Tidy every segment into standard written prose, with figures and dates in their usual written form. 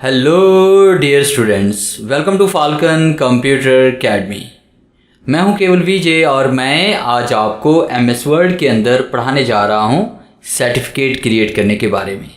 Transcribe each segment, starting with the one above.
Hello dear students, welcome to Falcon computer academy. मैं हूं केवल विजय और मैं आज आपको एमएस वर्ड के अंदर पढ़ाने जा रहा हूं सर्टिफिकेट क्रिएट करने के बारे में।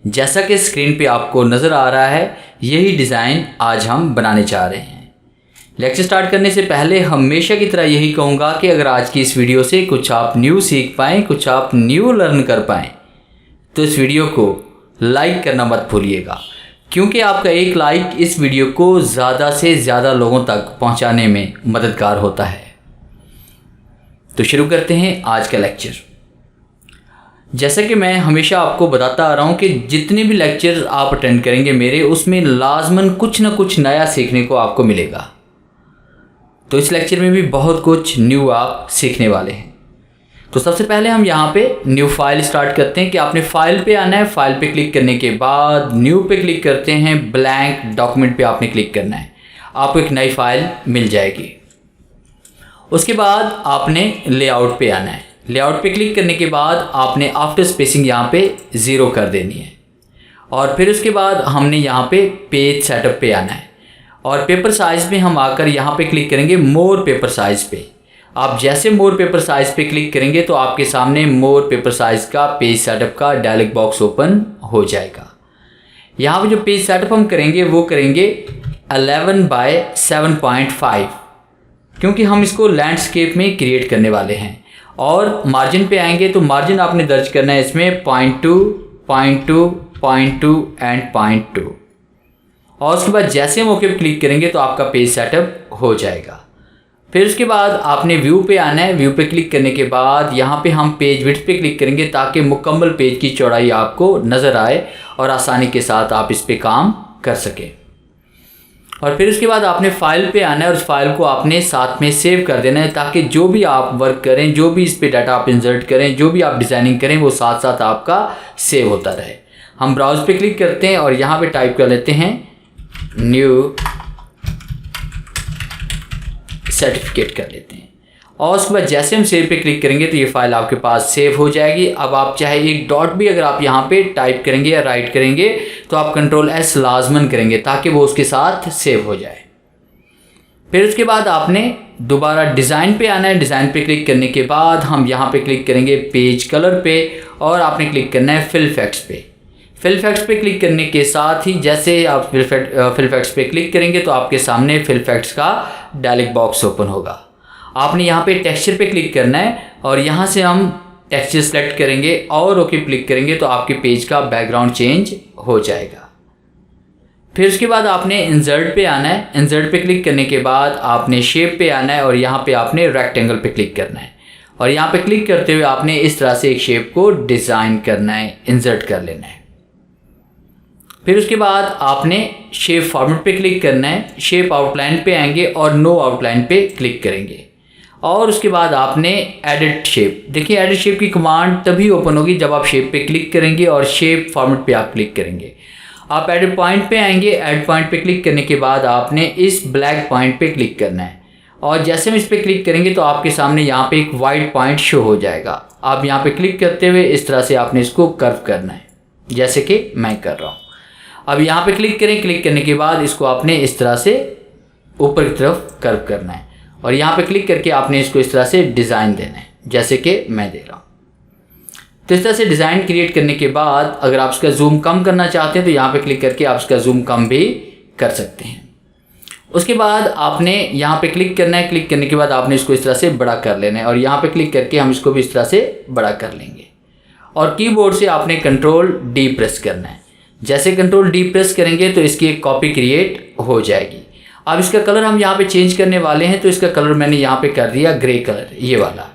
जैसा कि स्क्रीन पे आपको नज़र आ रहा है, यही डिज़ाइन आज हम बनाने जा रहे हैं। लेक्चर स्टार्ट करने से पहले हमेशा की तरह यही कहूँगा कि अगर आज की इस वीडियो से कुछ आप न्यू सीख पाएँ, कुछ आप न्यू लर्न कर पाएँ, तो इस वीडियो को लाइक करना मत भूलिएगा, क्योंकि आपका एक लाइक इस वीडियो को ज़्यादा से ज़्यादा लोगों तक पहुंचाने में मददगार होता है। तो शुरू करते हैं आज का लेक्चर। जैसा कि मैं हमेशा आपको बताता आ रहा हूं कि जितने भी लेक्चर आप अटेंड करेंगे मेरे, उसमें लाजमन कुछ ना कुछ नया सीखने को आपको मिलेगा। तो इस लेक्चर में भी बहुत कुछ न्यू आप सीखने वाले हैं। तो सबसे पहले हम यहाँ पे न्यू फाइल स्टार्ट करते हैं कि आपने फाइल पे आना है। फाइल पे क्लिक करने के बाद न्यू पे क्लिक करते हैं, ब्लैंक डॉक्यूमेंट पे आपने क्लिक करना है, आपको एक नई फाइल मिल जाएगी। उसके बाद आपने लेआउट पे आना है। लेआउट पे क्लिक करने के बाद आपने आफ्टर स्पेसिंग यहाँ पे 0 कर देनी है। और फिर उसके बाद हमने यहाँ पे पेज सेटअप पे आना है और पेपर साइज़ में हम आकर यहाँ पे क्लिक करेंगे मोर पेपर साइज़ पे। आप जैसे मोर पेपर साइज़ पे क्लिक करेंगे तो आपके सामने मोर पेपर साइज़ का पेज सेटअप का डायलॉग बॉक्स ओपन हो जाएगा। यहाँ पे जो पेज सेटअप हम करेंगे वो करेंगे 11 बाय 7.5, क्योंकि हम इसको लैंडस्केप में क्रिएट करने वाले हैं। और मार्जिन पे आएंगे तो मार्जिन आपने दर्ज करना है इसमें 0.2, 0.2, 0.2 एंड 0.2। और उसके बाद जैसे हम ओके पे क्लिक करेंगे तो आपका पेज सेटअप हो जाएगा। फिर उसके बाद आपने व्यू पे आना है। व्यू पे क्लिक करने के बाद यहाँ पे हम पेज विड्थ पे क्लिक करेंगे ताकि मुकम्मल पेज की चौड़ाई आपको नज़र आए और आसानी के साथ आप इस पे काम कर सकें। और फिर उसके बाद आपने फाइल पे आना है और उस फाइल को आपने साथ में सेव कर देना है ताकि जो भी आप वर्क करें, जो भी इस पे डाटा आप इंसर्ट करें, जो भी आप डिज़ाइनिंग करें, वो साथ साथ आपका सेव होता रहे। हम ब्राउज पे क्लिक करते हैं और यहाँ पर टाइप कर लेते हैं न्यू सर्टिफिकेट कर लेते हैं। और उसके बाद जैसे हम सेव पे क्लिक करेंगे तो ये फाइल आपके पास सेव हो जाएगी। अब आप चाहे एक डॉट भी अगर आप यहाँ पे टाइप करेंगे या राइट करेंगे तो आप Ctrl+S लाजमन करेंगे ताकि वो उसके साथ सेव हो जाए। फिर उसके बाद आपने दोबारा डिज़ाइन पे आना है। डिज़ाइन पे क्लिक करने के बाद हम यहाँ पे क्लिक करेंगे पेज कलर पे और आपने क्लिक करना है फिल इफेक्ट्स पे। फिल इफेक्ट्स पे क्लिक करने के साथ ही जैसे आप फिल इफेक्ट्स पे क्लिक करेंगे तो आपके सामने फिल इफेक्ट्स का डायलॉग बॉक्स ओपन होगा। आपने यहाँ पे टेक्सचर पे क्लिक करना है और यहाँ से हम टेक्सचर सेलेक्ट करेंगे और ओके क्लिक करेंगे तो आपके पेज का बैकग्राउंड चेंज हो जाएगा। फिर उसके बाद आपने इंसर्ट पे आना है। इंसर्ट पे क्लिक करने के बाद आपने शेप पे आना है और यहाँ पे आपने रेक्टेंगल पे क्लिक करना है। और यहाँ पे क्लिक करते हुए आपने इस तरह से एक शेप को डिज़ाइन करना है, इंसर्ट कर लेना है। फिर उसके बाद आपने शेप फॉर्मेट पे क्लिक करना है। शेप आउटलाइन पे आएंगे और नो आउटलाइन पे क्लिक करेंगे। और उसके बाद आपने एडिट शेप, देखिए एडिट शेप की कमांड तभी ओपन होगी जब आप शेप पे क्लिक करेंगे और शेप फॉर्मेट पे आप क्लिक करेंगे। आप एडिट पॉइंट पे आएंगे। एडिट पॉइंट पे क्लिक करने के बाद आपने इस ब्लैक पॉइंट पे क्लिक करना है और जैसे हम इस पर क्लिक करेंगे तो आपके सामने यहाँ पे एक वाइट पॉइंट शो हो जाएगा। आप यहाँ पे क्लिक करते हुए इस तरह से आपने इसको कर्व करना है, जैसे कि मैं कर रहा हूँ। अब यहाँ पे क्लिक करें। क्लिक करने के बाद इसको आपने इस तरह से ऊपर की तरफ कर्व करना है और यहाँ पे क्लिक करके आपने इसको इस तरह से डिज़ाइन देना है, जैसे कि मैं दे रहा हूँ। तो इस तरह से डिज़ाइन क्रिएट करने के बाद अगर आप इसका जूम कम करना चाहते हैं तो यहाँ पे क्लिक करके आप इसका जूम कम भी कर सकते हैं। उसके बाद आपने यहाँ पे क्लिक करना है। क्लिक करने के बाद आपने इसको इस तरह से बड़ा कर लेना है और यहाँ पे क्लिक करके हम इसको भी इस तरह से बड़ा कर लेंगे। और कीबोर्ड से आपने Ctrl+D प्रेस करना है। जैसे Ctrl+D प्रेस करेंगे तो इसकी एक कॉपी क्रिएट हो जाएगी। अब इसका कलर हम यहाँ पे चेंज करने वाले हैं, तो इसका कलर मैंने यहाँ पे कर दिया ग्रे कलर, ये वाला।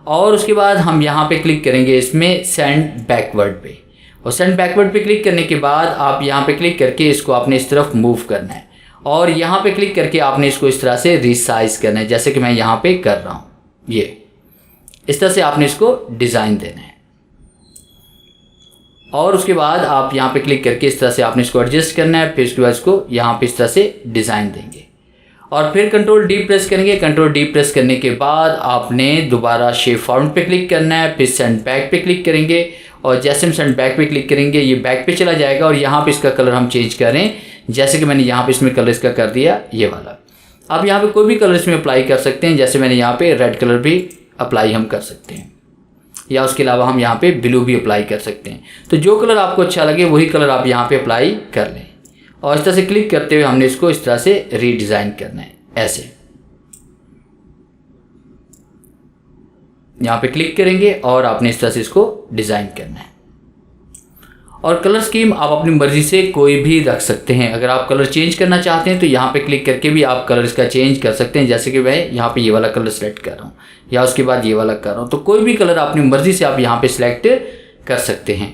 और उसके बाद हम यहाँ पे क्लिक करेंगे इसमें सेंड बैकवर्ड पे। और सेंड बैकवर्ड पे क्लिक करने के बाद आप यहाँ पे क्लिक करके इसको आपने इस तरफ मूव करना है और यहाँ पे क्लिक करके आपने इसको इस तरह से रिसाइज करना है, जैसे कि मैं यहाँ पे कर रहा हूँ। ये इस तरह से आपने इसको डिज़ाइन देना है। और उसके बाद आप यहाँ पे क्लिक करके इस तरह से आपने इसको एडजस्ट करना है। फिर उसके बाद इसको यहाँ पे इस तरह से डिज़ाइन देंगे और फिर Ctrl+D प्रेस करेंगे। Ctrl+D प्रेस करने के बाद आपने दोबारा शेप फॉर्मेट पे क्लिक करना है। फिर सेंड बैक पे क्लिक करेंगे और जैसे हम सेंड बैक पे क्लिक करेंगे ये बैक पे चला जाएगा और यहाँ पे इसका कलर हम चेंज करें, जैसे कि मैंने यहाँ पे इसमें कलर इसका कर दिया ये वाला। अब यहाँ पे कोई भी कलर इसमें अप्लाई कर सकते हैं, जैसे मैंने यहाँ पे रेड कलर भी अप्लाई हम कर सकते हैं, या उसके अलावा हम यहाँ पे ब्लू भी अप्लाई कर सकते हैं। तो जो कलर आपको अच्छा लगे वही कलर आप यहाँ पे अप्लाई कर लें और इस तरह से क्लिक करते हुए हमने इसको इस तरह से रीडिज़ाइन करना है। ऐसे यहाँ पे क्लिक करेंगे और आपने इस तरह से इसको डिज़ाइन करना है। और कलर स्कीम आप अपनी मर्ज़ी से कोई भी रख सकते हैं। अगर आप कलर चेंज करना चाहते हैं तो यहाँ पे क्लिक करके भी आप कलर इसका चेंज कर सकते हैं, जैसे कि मैं यहाँ पे ये वाला कलर सेलेक्ट कर रहा हूँ या उसके बाद ये वाला कर रहा हूँ। तो कोई भी कलर अपनी मर्ज़ी से आप यहाँ पे सिलेक्ट कर सकते हैं।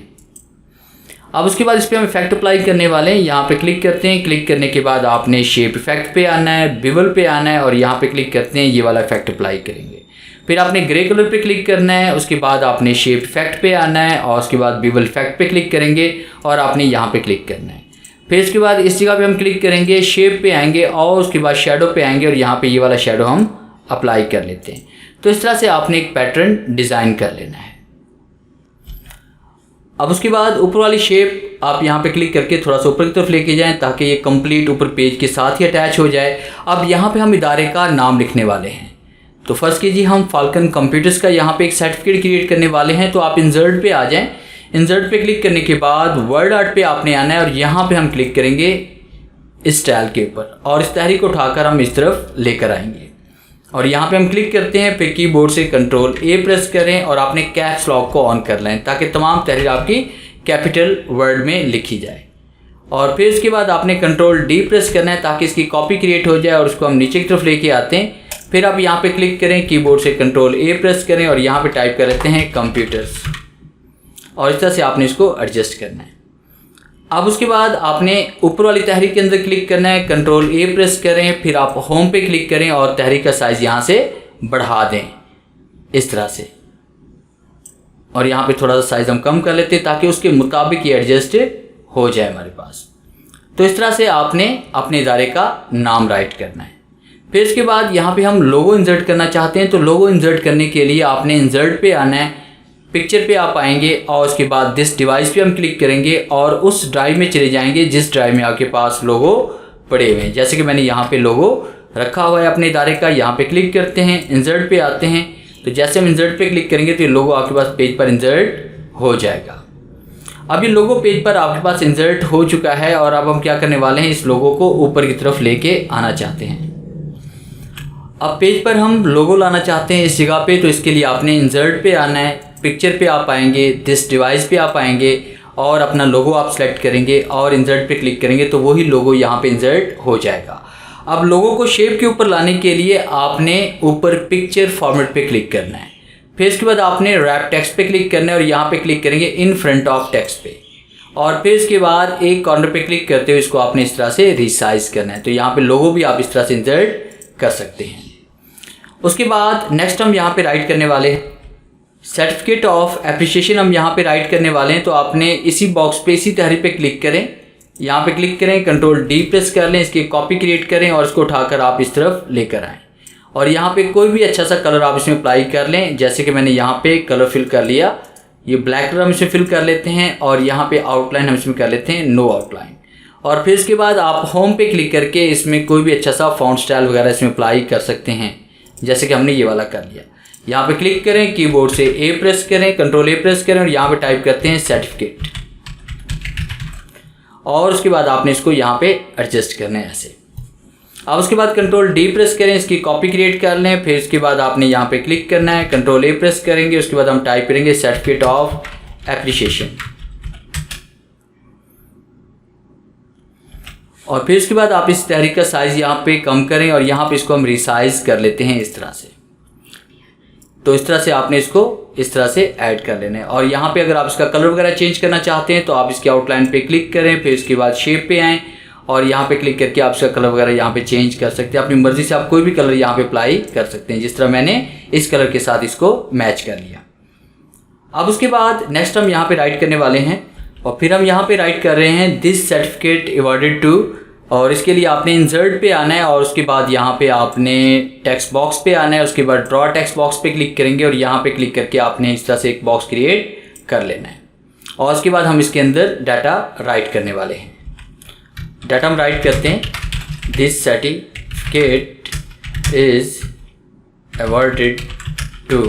अब उसके बाद इस पर हम इफेक्ट अप्लाई करने वाले हैं। यहाँ पे क्लिक करते हैं, क्लिक करने के बाद आपने शेप इफेक्ट पे आना है, बिवल पे आना है और यहाँ पे क्लिक करते हैं, ये वाला इफेक्ट अप्लाई करेंगे। फिर आपने ग्रे कलर पे क्लिक करना है, उसके बाद आपने शेप इफेक्ट पे आना है और उसके बाद बिवल इफेक्ट पे क्लिक करेंगे और आपने यहाँ पे क्लिक करना है। फिर इसके बाद इस जगह पे हम क्लिक करेंगे, शेप पे आएंगे और उसके बाद शेडो पे आएंगे और यहाँ पे ये वाला शेडो हम अप्लाई कर लेते हैं। तो इस तरह से आपने एक पैटर्न डिज़ाइन कर लेना है। अब उसके बाद ऊपर वाली शेप आप यहाँ पे क्लिक करके थोड़ा सा ऊपर की तरफ लेके जाएं ताकि ये कंप्लीट ऊपर पेज के साथ ही अटैच हो जाए। अब यहाँ पे हम इदारे का नाम लिखने वाले हैं। तो फर्स्ट कीजिए, हम फाल्कन कंप्यूटर्स का यहाँ पे एक सर्टिफिकेट क्रिएट करने वाले हैं। तो आप इंसर्ट पे आ जाएं। इंसर्ट पे क्लिक करने के बाद वर्ड आर्ट पे आपने आना है और यहाँ पे हम क्लिक करेंगे इस स्टाइल के ऊपर और इस तहरीर को उठाकर हम इस तरफ लेकर आएंगे और यहाँ पे हम क्लिक करते हैं। फिर कीबोर्ड से कंट्रोल ए प्रेस करें और आपने कैप्स लॉक को ऑन कर लें ताकि तमाम तहरीर आपकी कैपिटल वर्ड में लिखी जाए। और फिर इसके बाद आपने कंट्रोल डी प्रेस करना है ताकि इसकी कॉपी क्रिएट हो जाए और उसको हम नीचे की तरफ लेके आते हैं। फिर आप यहाँ पे क्लिक करें, कीबोर्ड से कंट्रोल ए प्रेस करें और यहाँ पे टाइप कर लेते हैं कंप्यूटर्स और इस तरह से आपने इसको एडजस्ट करना है। अब उसके बाद आपने ऊपर वाली तहरीर के अंदर क्लिक करना है, कंट्रोल ए प्रेस करें, फिर आप होम पे क्लिक करें और तहरीर का साइज़ यहाँ से बढ़ा दें इस तरह से और यहाँ पे थोड़ा सा साइज़ हम कम कर लेते हैं ताकि उसके मुताबिक ये एडजस्ट हो जाए हमारे पास। तो इस तरह से आपने अपने इदारे का नाम राइट करना है। फिर इसके बाद यहाँ पे हम लोगो इंसर्ट करना चाहते हैं। तो लोगो इंसर्ट करने के लिए आपने इंसर्ट पे आना है, पिक्चर पे आप आएंगे और उसके बाद दिस डिवाइस पे हम क्लिक करेंगे और उस ड्राइव में चले जाएंगे जिस ड्राइव में आपके पास लोगो पड़े हुए हैं। जैसे कि मैंने यहाँ पे लोगो रखा हुआ है अपने इदारे का। यहाँ पे क्लिक करते हैं, इंसर्ट पे आते हैं। तो जैसे हम इंसर्ट पे क्लिक करेंगे तो ये लोगो आपके पास पेज पर इंसर्ट हो जाएगा। अब ये लोगो पेज पर आपके पास इंसर्ट हो चुका है और अब हम क्या करने वाले हैं, इस लोगो को ऊपर की तरफ लेके आना चाहते हैं। अब पेज पर हम लोगो लाना चाहते हैं इस जगह पे। तो इसके लिए आपने इंसर्ट पे आना है, पिक्चर पे आप आएंगे, दिस डिवाइस पे आप आएंगे और अपना लोगो आप सेलेक्ट करेंगे और इंसर्ट पे क्लिक करेंगे तो वही लोगो यहाँ पे इंसर्ट हो जाएगा। अब लोगो को शेप के ऊपर लाने के लिए आपने ऊपर पिक्चर फॉर्मेट पे क्लिक करना है। फिर इसके बाद आपने रैप टेक्स्ट पे क्लिक करना है और यहाँ पे क्लिक करेंगे इन फ्रंट ऑफ टेक्स्ट पे और फिर इसके बाद एक कॉर्नर पे क्लिक करते हुए इसको आपने इस तरह से रिसाइज करना है। तो यहाँ पे लोगो भी आप इस तरह से इंसर्ट कर सकते हैं। उसके बाद नेक्स्ट हम यहाँ पे राइट करने वाले हैं सर्टिफिकेट ऑफ एप्रिसिएशन। हम यहाँ पे राइट करने वाले हैं। तो आपने इसी बॉक्स पे इसी तहरीर पे क्लिक करें, यहाँ पे क्लिक करें, कंट्रोल डी प्रेस कर लें, इसकी कॉपी क्रिएट करें और इसको उठाकर आप इस तरफ लेकर आएँ और यहाँ पे कोई भी अच्छा सा कलर आप इसमें अप्लाई कर लें। जैसे कि मैंने यहाँ पे कलर फिल कर लिया, ये ब्लैक कलर हम इसमें फिल कर लेते हैं और यहाँ पे आउटलाइन हम इसमें कर लेते हैं नो आउटलाइन। और फिर इसके बाद आप होम पे क्लिक करके इसमें कोई भी अच्छा सा फॉन्ट स्टाइल वगैरह इसमें अप्लाई कर सकते हैं, जैसे कि हमने ये वाला कर लिया। यहाँ पे क्लिक करें, कीबोर्ड से ए प्रेस करें, कंट्रोल ए प्रेस करें और यहाँ पे टाइप करते हैं सर्टिफिकेट और उसके बाद आपने इसको यहाँ पे एडजस्ट करना है ऐसे। अब उसके बाद कंट्रोल डी प्रेस करें, इसकी कॉपी क्रिएट कर लें। फिर इसके बाद आपने यहाँ पे क्लिक करना है, कंट्रोल ए प्रेस करेंगे, उसके बाद हम टाइप करेंगे सर्टिफिकेट ऑफ एप्रिसिएशन और फिर इसके बाद आप इस तहरीर का साइज़ यहाँ पे कम करें और यहाँ पे इसको हम रिसाइज कर लेते हैं इस तरह से। तो इस तरह से आपने इसको इस तरह से ऐड कर लेना है और यहाँ पे अगर आप इसका कलर वगैरह चेंज करना चाहते हैं तो आप इसकी आउटलाइन पे क्लिक करें, फिर इसके बाद शेप पे आएँ और यहाँ पे क्लिक करके आप इसका कलर वगैरह यहाँ पे चेंज कर सकते हैं। अपनी मर्जी से आप कोई भी कलर यहाँ पे अप्लाई कर सकते हैं, जिस तरह मैंने इस कलर के साथ इसको मैच कर लिया। अब उसके बाद नेक्स्ट हम यहाँ पे राइट करने वाले हैं और फिर हम यहाँ पे राइट कर रहे हैं दिस सर्टिफिकेट अवॉर्डेड टू और इसके लिए आपने इंसर्ट पे आना है और उसके बाद यहाँ पे आपने टेक्स्ट बॉक्स पे आना है। उसके बाद ड्रॉ टेक्स्ट बॉक्स पे क्लिक करेंगे और यहाँ पे क्लिक करके आपने इस तरह से एक बॉक्स क्रिएट कर लेना है। और उसके बाद हम इसके अंदर डाटा राइट करने वाले हैं। डाटा हम राइट करते हैं, this certificate is awarded to,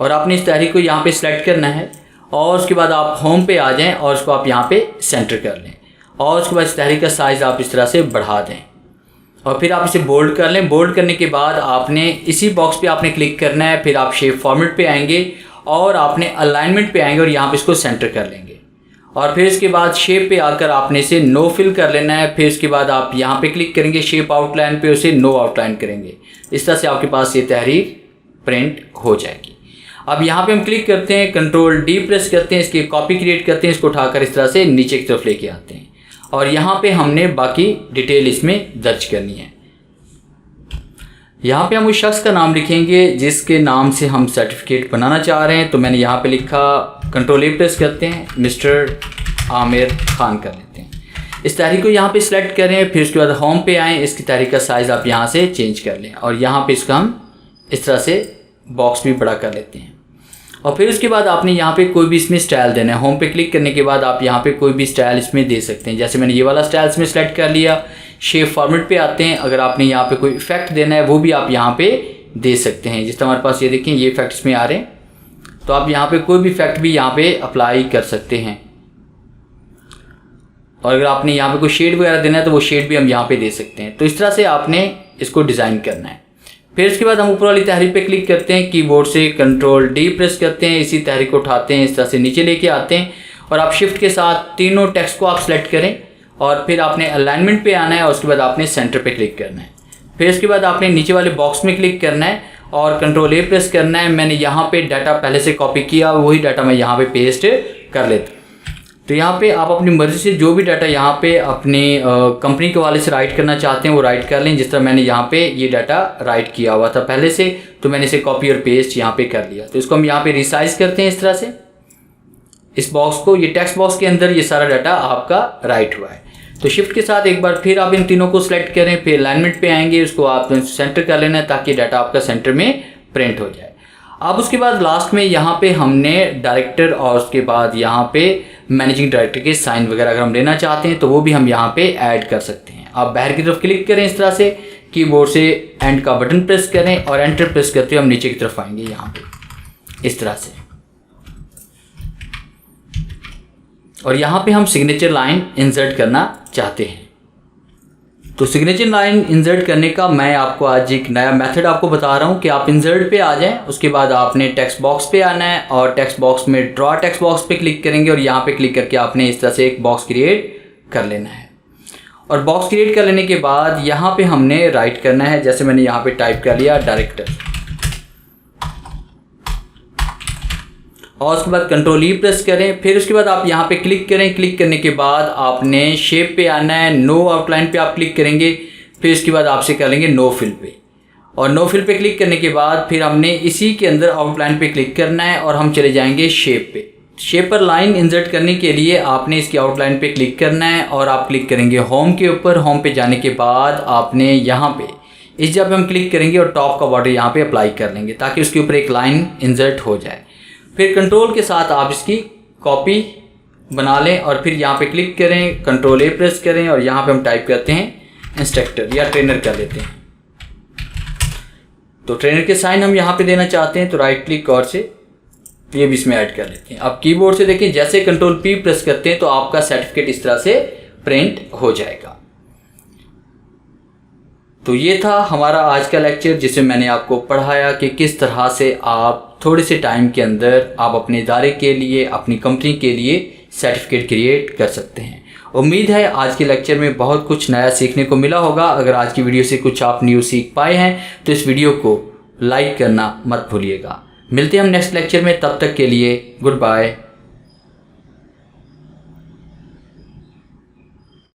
और आपने इस तहरीक को यहाँ पे सिलेक्ट करना है और उसके बाद आप होम पे आ जाएं और उसको आप यहाँ पे सेंटर कर लें और उसके बाद इस तहरीक का साइज़ आप इस तरह से बढ़ा दें और फिर आप इसे बोल्ड कर लें। बोल्ड करने के बाद आपने इसी बॉक्स पे आपने क्लिक करना है, फिर आप शेप फॉर्मेट पे आएंगे और आपने अलाइनमेंट पे आएंगे और यहाँ पे इसको सेंटर कर लेंगे और फिर इसके बाद शेप पे आकर आपने इसे नो फिल कर लेना है। फिर इसके बाद आप यहाँ पे क्लिक करेंगे शेप आउटलाइन पे, उसे नो आउटलाइन करेंगे। इस तरह से आपके पास ये तहरीर प्रिंट हो जाएगी। अब यहाँ पे हम क्लिक करते हैं, कंट्रोल डी प्रेस करते हैं, इसकी कॉपी क्रिएट करते हैं, इसको उठाकर इस तरह से नीचे की तरफ लेके आते हैं और यहाँ पे हमने बाकी डिटेल इसमें दर्ज करनी है। यहाँ पे हम उस शख्स का नाम लिखेंगे जिसके नाम से हम सर्टिफिकेट बनाना चाह रहे हैं। तो मैंने यहाँ पे लिखा, कंट्रोल ए प्रेस करते हैं, मिस्टर आमिर खान कर लेते हैं। इस तारीख को यहाँ पे सिलेक्ट करें, फिर उसके बाद होम पे आएँ, इसकी तारीख का साइज़ आप यहाँ से चेंज कर लें और यहाँ पे इसका हम इस तरह से बॉक्स भी बड़ा कर लेते हैं। और फिर उसके बाद आपने यहाँ पे कोई भी इसमें स्टाइल देना है। होम पे क्लिक करने के बाद आप यहाँ पे कोई भी स्टाइल इसमें दे सकते हैं। जैसे मैंने ये वाला स्टाइल इसमें सेलेक्ट कर लिया। शेप फॉर्मेट पे आते हैं, अगर आपने यहाँ पे कोई इफेक्ट देना है वो भी आप यहाँ पे दे सकते हैं। जिस तरह हमारे पास ये देखें, ये इफेक्ट इसमें आ रहे हैं, तो आप यहाँ पे कोई भी इफेक्ट भी यहाँ पे अप्लाई कर सकते हैं। और अगर आपने यहाँ पे कोई शेड वगैरह देना है तो वो शेड भी हम यहाँ पे दे सकते हैं। तो इस तरह से आपने इसको डिज़ाइन करना है। फिर इसके बाद हम ऊपर वाली तहरीर पे क्लिक करते हैं, कीबोर्ड से कंट्रोल डी प्रेस करते हैं, इसी तहरीर को उठाते हैं, इस तरह से नीचे लेके आते हैं और आप शिफ्ट के साथ तीनों टेक्स्ट को आप सेलेक्ट करें और फिर आपने अलाइनमेंट पे आना है और उसके बाद आपने सेंटर पे क्लिक करना है। फिर इसके बाद आपने नीचे वाले बॉक्स में क्लिक करना है और कंट्रोल ए प्रेस करना है। मैंने यहाँ पे डाटा पहले से कॉपी किया, वही डाटा मैं यहाँ पे पेस्ट कर लेता हूँ। तो यहाँ पे आप अपनी मर्ज़ी से जो भी डाटा यहाँ पे अपनी कंपनी के वाले से राइट करना चाहते हैं वो राइट कर लें। जिस तरह मैंने यहाँ पे ये डाटा राइट किया हुआ था पहले से, तो मैंने इसे कॉपी और पेस्ट यहाँ पे कर लिया। तो इसको हम यहाँ पे रिसाइज करते हैं इस तरह से। इस बॉक्स को, ये टेक्स्ट बॉक्स के अंदर ये सारा डाटा आपका राइट हुआ है। तो शिफ्ट के साथ एक बार फिर आप इन तीनों को सिलेक्ट करें, फिर अलाइनमेंट पे आएंगे, उसको आप सेंटर कर लेना है ताकि डाटा आपका सेंटर में प्रिंट हो जाए। अब उसके बाद लास्ट में यहाँ पे हमने डायरेक्टर और उसके बाद यहाँ पे मैनेजिंग डायरेक्टर के साइन वगैरह अगर हम लेना चाहते हैं तो वो भी हम यहाँ पे ऐड कर सकते हैं। आप बाहर की तरफ क्लिक करें इस तरह से, कीबोर्ड से एंड का बटन प्रेस करें और एंटर प्रेस करते हुए हम नीचे की तरफ आएंगे यहाँ पे इस तरह से। और यहाँ पे हम सिग्नेचर लाइन इंसर्ट करना चाहते हैं। तो सिग्नेचर लाइन इंसर्ट करने का मैं आपको आज एक नया मेथड आपको बता रहा हूँ कि आप इंसर्ट पे आ जाएं, उसके बाद आपने टेक्स्ट बॉक्स पे आना है और टेक्स्ट बॉक्स में ड्रॉ टेक्स्ट बॉक्स पे क्लिक करेंगे और यहाँ पे क्लिक करके आपने इस तरह से एक बॉक्स क्रिएट कर लेना है। और बॉक्स क्रिएट कर लेने के बाद यहाँ पे हमने राइट करना है। जैसे मैंने यहाँ पे टाइप कर लिया डायरेक्टर और उसके बाद कंट्रोल ई प्रेस करें। फिर उसके बाद आप यहाँ पे क्लिक करें। क्लिक करने के बाद आपने शेप पे आना है, नो आउटलाइन पे आप क्लिक करेंगे। फिर उसके बाद आपसे कर लेंगे नो फिल पे और नो फिल पे क्लिक करने के बाद फिर हमने इसी के अंदर आउटलाइन पे क्लिक करना है और हम चले जाएंगे शेप पे। शेप पर लाइन इंसर्ट करने के लिए आपने इसकी आउटलाइन पे क्लिक करना है और आप क्लिक करेंगे होम के ऊपर। होम पे जाने के बाद आपने यहाँ पे इस जगह हम क्लिक करेंगे और टॉप का बॉर्डर यहाँ पे अप्लाई कर लेंगे ताकि उसके ऊपर एक लाइन इंसर्ट हो जाए। फिर कंट्रोल के साथ आप इसकी कॉपी बना लें और फिर यहाँ पे क्लिक करें, कंट्रोल ए प्रेस करें और यहाँ पे हम टाइप करते हैं इंस्ट्रक्टर या ट्रेनर कर लेते हैं। तो ट्रेनर के साइन हम यहाँ पे देना चाहते हैं तो राइट क्लिक और से ये भी इसमें ऐड कर लेते हैं। अब कीबोर्ड से देखें, जैसे कंट्रोल पी प्रेस करते हैं तो आपका सर्टिफिकेट इस तरह से प्रिंट हो जाएगा। तो ये था हमारा आज का लेक्चर जिसमें मैंने आपको पढ़ाया कि किस तरह से आप थोड़े से टाइम के अंदर आप अपने इदारे के लिए, अपनी कंपनी के लिए सर्टिफिकेट क्रिएट कर सकते हैं। उम्मीद है आज के लेक्चर में बहुत कुछ नया सीखने को मिला होगा। अगर आज की वीडियो से कुछ आप न्यू सीख पाए हैं तो इस वीडियो को लाइक करना मत भूलिएगा। मिलते हैं हम नेक्स्ट लेक्चर में, तब तक के लिए गुड बाय।